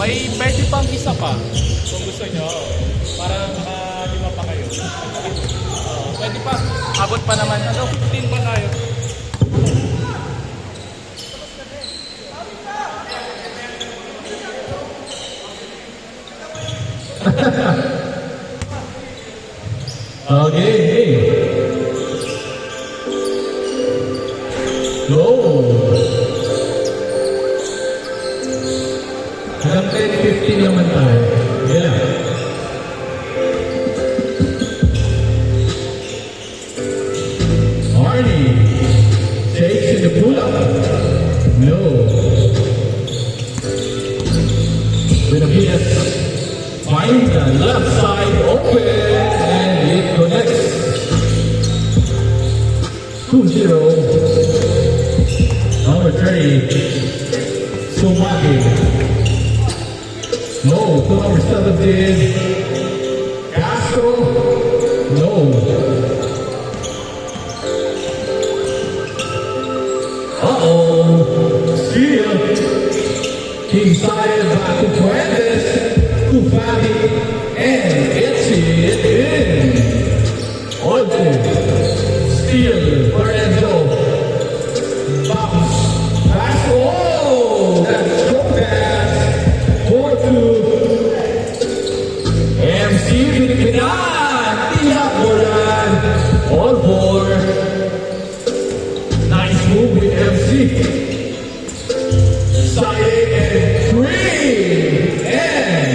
May pwede pang isa pa kung gusto nyo. Para maka-lima pa kayo. Pwede pa. Abot pa naman. Ano, 15 pa tayo. Okay, hey. Go. Hanggang 10-15 naman tayo. Yeah. Arnie takes in the pull-up. No. With a PS. Find the left side open and it connects. 2-0. Number 3. Sumaki. No. To number 17. Castro. No. Steal. King side back to Fuentes. Kufari. And gets it in. Olsen. Steal. Lorenzo. Bounce. Pass. Oh! That's strong pass. 4-2. MC Pilipinas. Tihak Moran. All four. Nice move with MC. Side and 3. And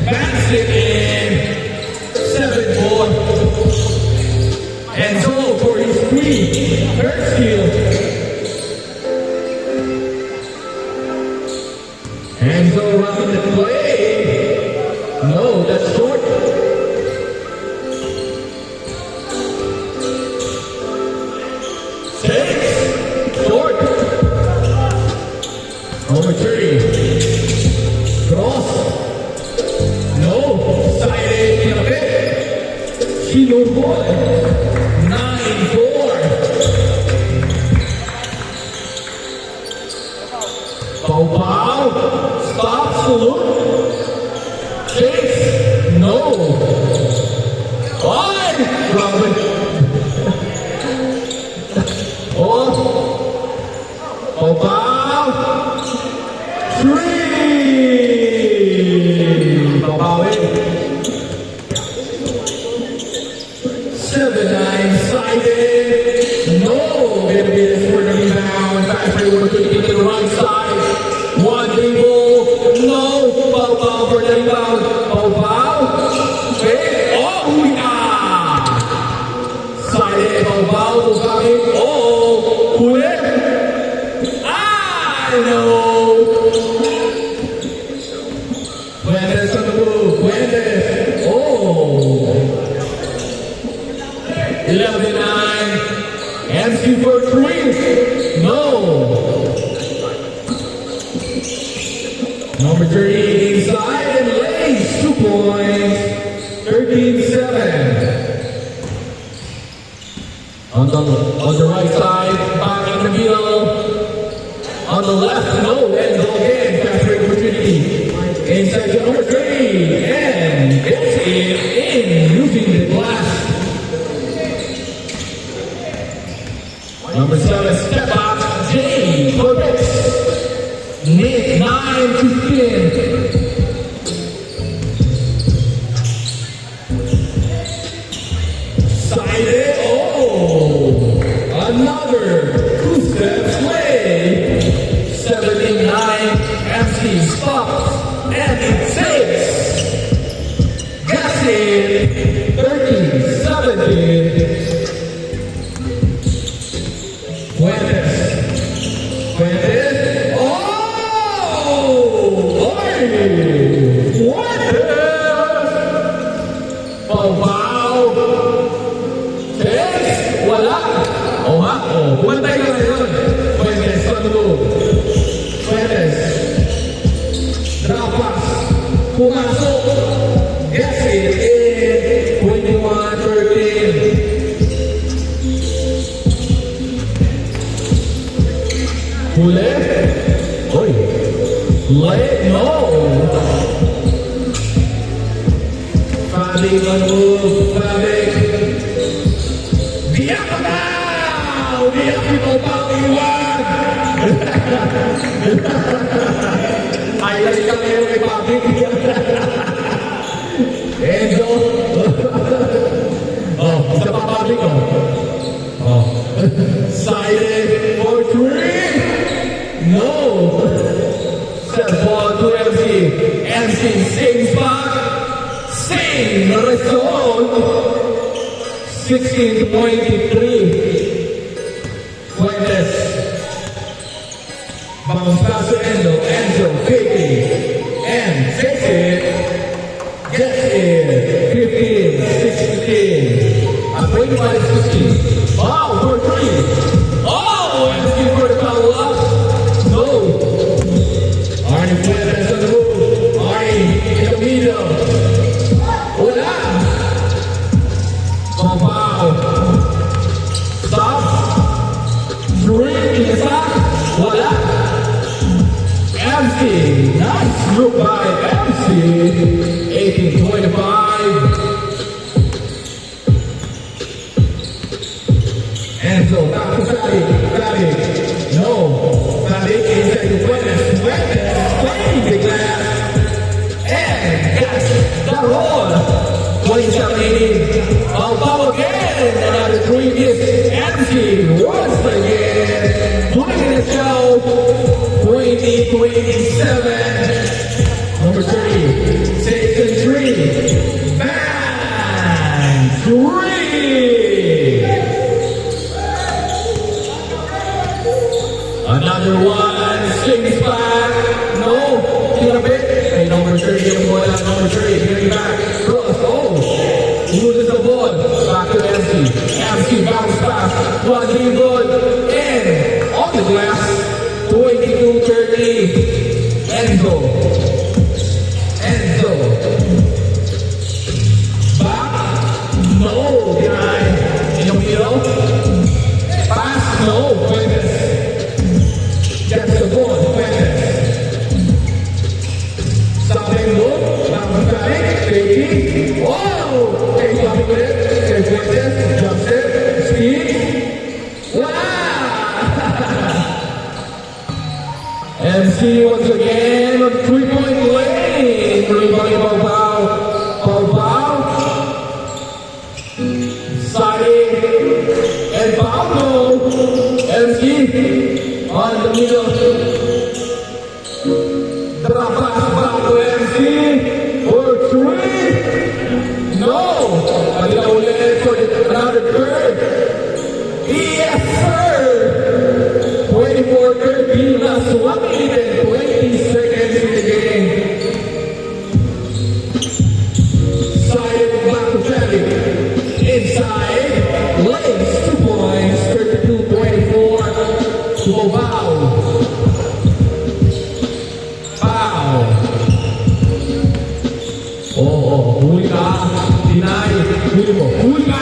backs it in. 7-4. And so for his 3rd steal. And so running the play. No, that's short. Takes. Short. Number 3. Cross. No. Side in a bit. Kilo boy. 9-4. Pau. Stops to look. Chase. No. On. Robin. Off. Pau. 3. Pau in. 7-9 sided. No. It is for the rebound. Factory working to the right side. 1 dribble. No. Pau for the rebound. Pau. Okay. Oh, yeah. Sided. Pau. Oh, Kulit. No. Fuentes on the move. Fuentes. Oh. 11-9. MC for 3. No. Number 30 inside and lays 2 points. 13-7. On the right side, back in the middle. On the left, no, and again, capture opportunity. Inside to number 3, and gets it in using the glass. Number 7, step out, Jay, Corbex. 9-10. Sided, oh, another 2-step play. 79, MC stops and takes. Gets it. 13-17. Fuentes. Oh! Fuentes! Pau. Takes. Wala. Oh ha? Oh, buwantay ka ngayon. Fuentes, on the move. Fuentes. Drop pass. Pumasok. Gets it in. 21-13. No. Fabi on the move. Fabi. Biakabaw! Biakabaw iwan! Highlight ka ngayon kay Fabi. Enzo. Oh, isa pa Fabi ko. Oh. Sided for three. No. Set ball to MC. MC same spot. Same result. 16-23. Fuentes. Bounce pass to Enzo. Enzo 50. And takes it. Gets it. 15-16. I'm waiting by the 16. Wow, for three. Oh, MC for the foul up. No. Arnie Fuentes on the move. Arnie in the middle. Wala. Foul. Stop. Three. Isa. Wala. MC. Nice look by MC. 18-25. Enzo back to Fabi. Fabi. No. Fabi inside to Fuentes. Fuentes. Playing the glass. And that's the roll. 27-18. Foul again. Another three hits. MC once again. Playing the show. 20-27. Number 3. 6-3. Bang! 3. Another one, swings back. No, kinabit. Hey, number 3, yung bola, number 3, getting back. Cross, oh, loses the ball. Back to MC. MC bounce pass. One dribble, and on the glass. 22-30. Enzo. Enzo. Back. No, behind. In the middle. Pass, no, Fuentes. Gets the ball, Fuentes. Stopping look, bounce back, taking. Whoa! Takes stopping with it. Takes Fuentes, jumps it, speeds. Wow! MC once again on three-point lane. Rebound, Paul. Paul. Siding. And Pablo. MC. On the middle. Drop pass back to MC. For three. No. Pagka ulit for another third. Yes, sir. 24-13. Last 1 minute and 20 seconds in the game. Side back to Fabi. Inside. Lanes 2 points. 32-24. Wow. Wow. Oh, huli ka. Deny. Huli mo. Huli ka!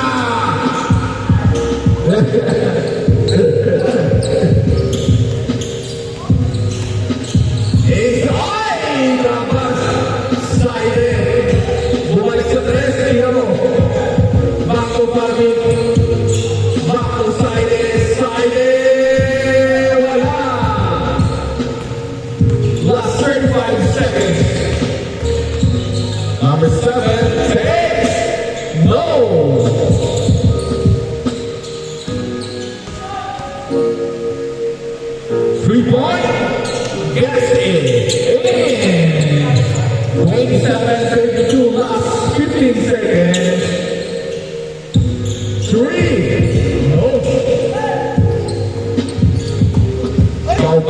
Inside! Dapat. Sided. Bumalik sa 3. Tingnan mo. Back to Fabi. Back to sided. Sided. Last 35 seconds. Number 7 takes. No. Three-point. Gets it. In. 27-32. Last 15 seconds. 3. No. Foul.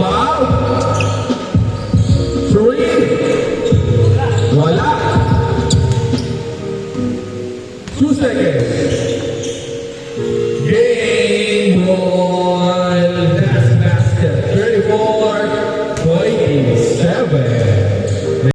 3. Wala. 2 seconds.